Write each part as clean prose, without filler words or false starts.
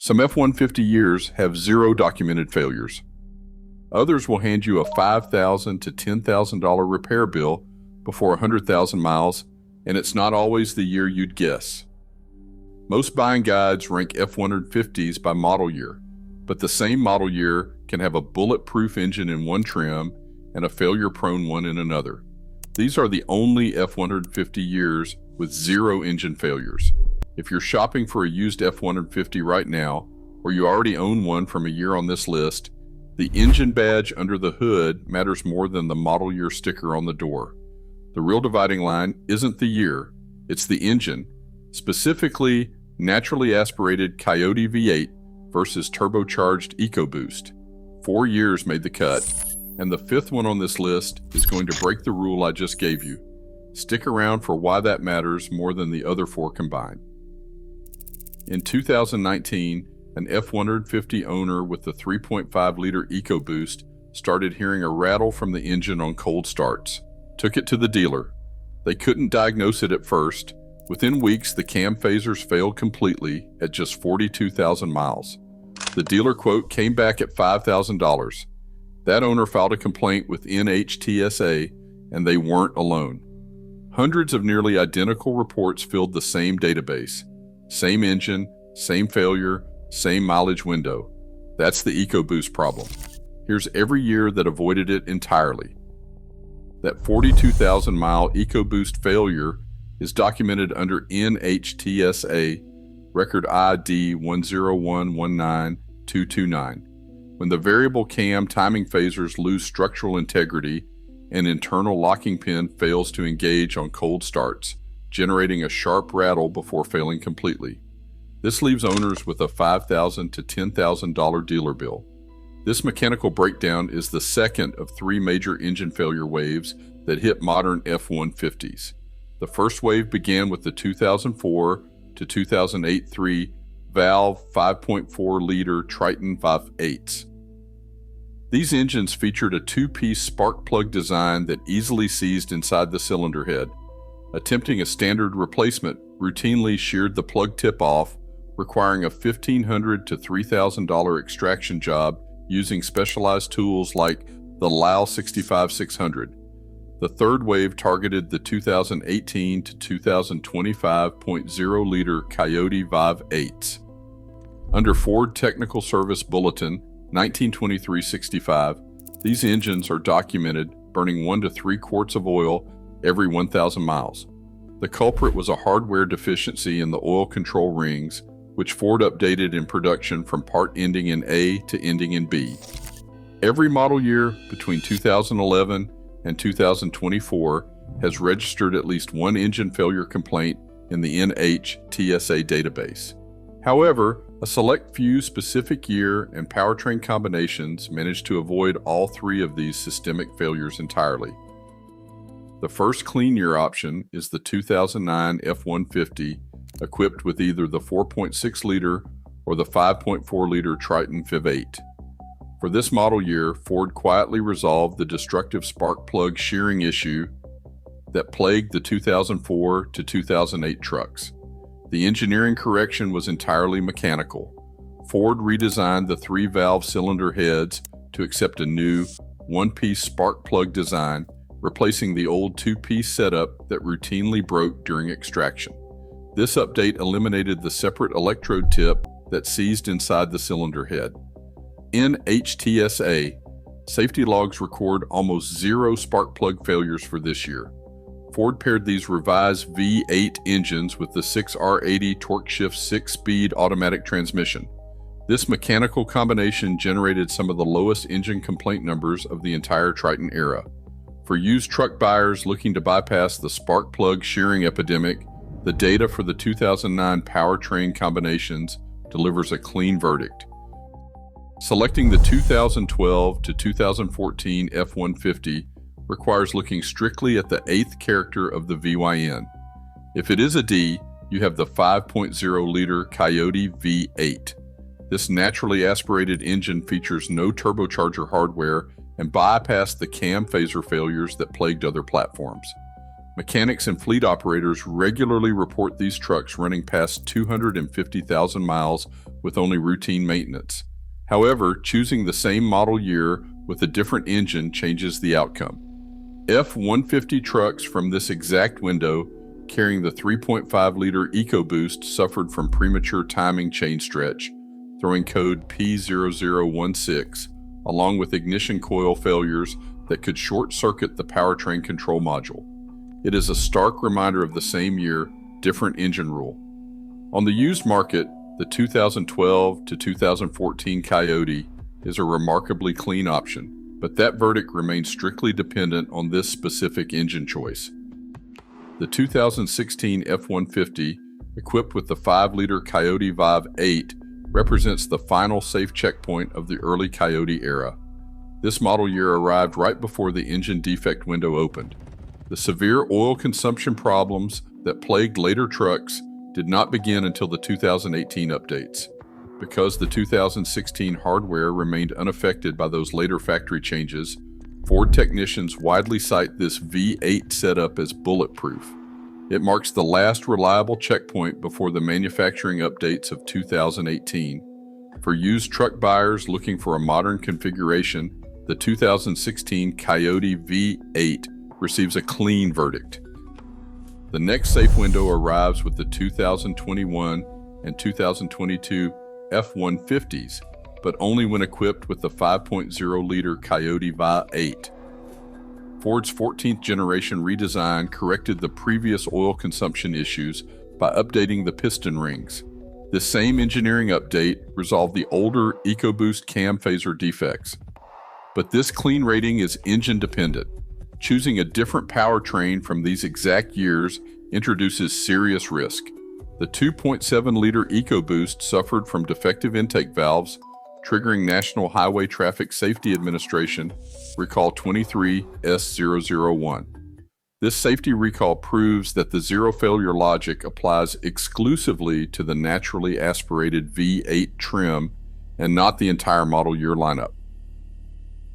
Some F-150 years have zero documented failures. Others will hand you a $5,000 to $10,000 repair bill before 100,000 miles, and it's not always the year you'd guess. Most buying guides rank F-150s by model year, but the same model year can have a bulletproof engine in one trim and a failure-prone one in another. These are the only F-150 years with zero engine failures. If you're shopping for a used F-150 right now, or you already own one from a year on this list, the engine badge under the hood matters more than the model year sticker on the door. The real dividing line isn't the year, it's the engine, specifically naturally aspirated Coyote V8 versus turbocharged EcoBoost. 4 years made the cut, and the fifth one on this list is going to break the rule I just gave you. Stick around for why that matters more than the other 4 combined. In 2019, an F-150 owner with the 3.5-liter EcoBoost started hearing a rattle from the engine on cold starts. Took it to the dealer. They couldn't diagnose it at first. Within weeks, the cam phasers failed completely at just 42,000 miles. The dealer quote came back at $5,000. That owner filed a complaint with NHTSA, and they weren't alone. Hundreds of nearly identical reports filled the same database. Same engine, same failure, same mileage window. That's the EcoBoost problem. Here's every year that avoided it entirely. That 42,000-mile EcoBoost failure is documented under NHTSA record ID 10119-229. When the variable cam timing phasers lose structural integrity, an internal locking pin fails to engage on cold starts, generating a sharp rattle before failing completely. This leaves owners with a $5,000 to $10,000 dealer bill. This mechanical breakdown is the second of 3 major engine failure waves that hit modern F-150s. The first wave began with the 2004 to 2008 3-valve 5.4-liter Triton 5/8s. These engines featured a 2-piece spark plug design that easily seized inside the cylinder head. Attempting a standard replacement routinely sheared the plug tip off, requiring a $1,500 to $3,000 extraction job using specialized tools like the Lau 65600. The third wave targeted the 2018 to 2025.0-liter Coyote Vive 8s. Under Ford Technical Service Bulletin 1923-65, these engines are documented burning 1 to 3 quarts of oil every 1,000 miles. The culprit was a hardware deficiency in the oil control rings, which Ford updated in production from part ending in A to ending in B. Every model year between 2011 and 2024 has registered at least one engine failure complaint in the NHTSA database. However, a select few specific year and powertrain combinations managed to avoid all 3 of these systemic failures entirely. The first clean year option is the 2009 F-150, equipped with either the 4.6-liter or the 5.4-liter Triton 5/8. For this model year, Ford quietly resolved the destructive spark plug shearing issue that plagued the 2004 to 2008 trucks. The engineering correction was entirely mechanical. Ford redesigned the 3-valve cylinder heads to accept a new 1-piece spark plug design, replacing the old 2-piece setup that routinely broke during extraction. This update eliminated the separate electrode tip that seized inside the cylinder head. In HTSA, safety logs record almost 0 spark plug failures for this year. Ford paired these revised V8 engines with the 6R80 torque shift 6-speed automatic transmission. This mechanical combination generated some of the lowest engine complaint numbers of the entire Triton era. For used truck buyers looking to bypass the spark plug shearing epidemic, the data for the 2009 powertrain combinations delivers a clean verdict. Selecting the 2012 to 2014 F-150 requires looking strictly at the 8th character of the VYN. If it is a D, you have the 5.0-liter Coyote V8. This naturally aspirated engine features no turbocharger hardware and bypassed the cam phaser failures that plagued other platforms. Mechanics and fleet operators regularly report these trucks running past 250,000 miles with only routine maintenance. However, choosing the same model year with a different engine changes the outcome. F-150 trucks from this exact window carrying the 3.5-liter EcoBoost suffered from premature timing chain stretch, throwing code P0016, along with ignition coil failures that could short-circuit the powertrain control module. It is a stark reminder of the same year, different engine rule. On the used market, the 2012 to 2014 Coyote is a remarkably clean option, but that verdict remains strictly dependent on this specific engine choice. The 2016 F-150, equipped with the 5-liter Coyote Vive 8, represents the final safe checkpoint of the early Coyote era. This model year arrived right before the engine defect window opened. The severe oil consumption problems that plagued later trucks did not begin until the 2018 updates. Because the 2016 hardware remained unaffected by those later factory changes, Ford technicians widely cite this V8 setup as bulletproof. It marks the last reliable checkpoint before the manufacturing updates of 2018. For used truck buyers looking for a modern configuration, the 2016 Coyote V8 receives a clean verdict. The next safe window arrives with the 2021 and 2022 F-150s, but only when equipped with the 5.0-liter Coyote Vive 8. Ford's 14th generation redesign corrected the previous oil consumption issues by updating the piston rings. This same engineering update resolved the older EcoBoost cam phaser defects. But this clean rating is engine dependent. Choosing a different powertrain from these exact years introduces serious risk. The 2.7-liter EcoBoost suffered from defective intake valves, triggering National Highway Traffic Safety Administration Recall 23S001. This safety recall proves that the zero failure logic applies exclusively to the naturally aspirated V8 trim and not the entire model year lineup.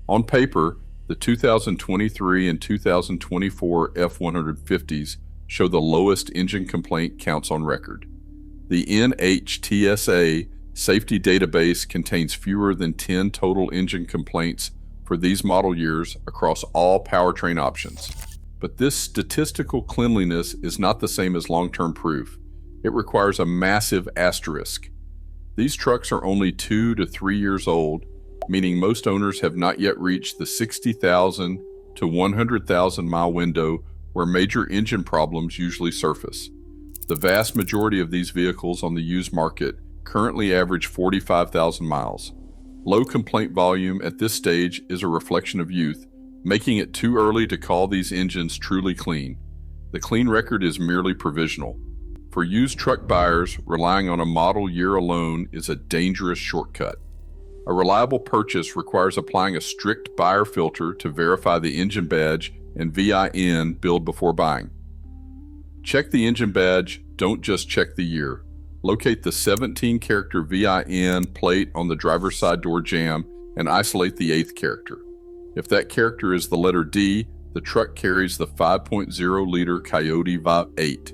On paper, the 2023 and 2024 F-150s show the lowest engine complaint counts on record. The NHTSA safety database contains fewer than 10 total engine complaints for these model years across all powertrain options. But this statistical cleanliness is not the same as long-term proof. It requires a massive asterisk. These trucks are only 2 to 3 years old, meaning most owners have not yet reached the 60,000 to 100,000 mile window where major engine problems usually surface. The vast majority of these vehicles on the used market currently average 45,000 miles. Low complaint volume at this stage is a reflection of youth, making it too early to call these engines truly clean. The clean record is merely provisional. For used truck buyers, relying on a model year alone is a dangerous shortcut. A reliable purchase requires applying a strict buyer filter to verify the engine badge and VIN billed before buying. Check the engine badge, don't just check the year. Locate the 17-character VIN plate on the driver's side door jamb and isolate the 8th character. If that character is the letter D, the truck carries the 5.0-liter Coyote Vive 8.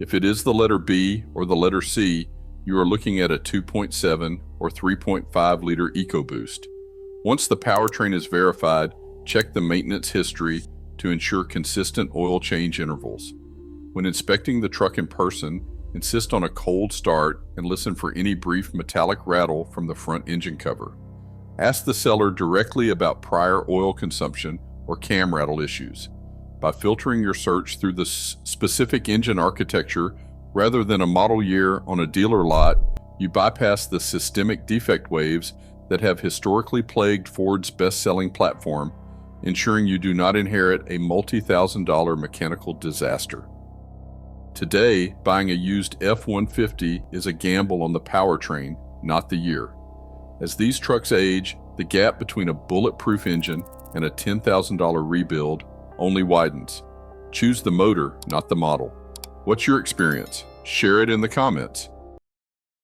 If it is the letter B or the letter C, you are looking at a 2.7 or 3.5-liter EcoBoost. Once the powertrain is verified, check the maintenance history to ensure consistent oil change intervals. When inspecting the truck in person, insist on a cold start and listen for any brief metallic rattle from the front engine cover. Ask the seller directly about prior oil consumption or cam rattle issues. By filtering your search through the specific engine architecture rather than a model year on a dealer lot, you bypass the systemic defect waves that have historically plagued Ford's best-selling platform, ensuring you do not inherit a multi-thousand-dollar mechanical disaster. Today, buying a used F-150 is a gamble on the powertrain, not the year. As these trucks age, the gap between a bulletproof engine and a $10,000 rebuild only widens. Choose the motor, not the model. What's your experience? Share it in the comments.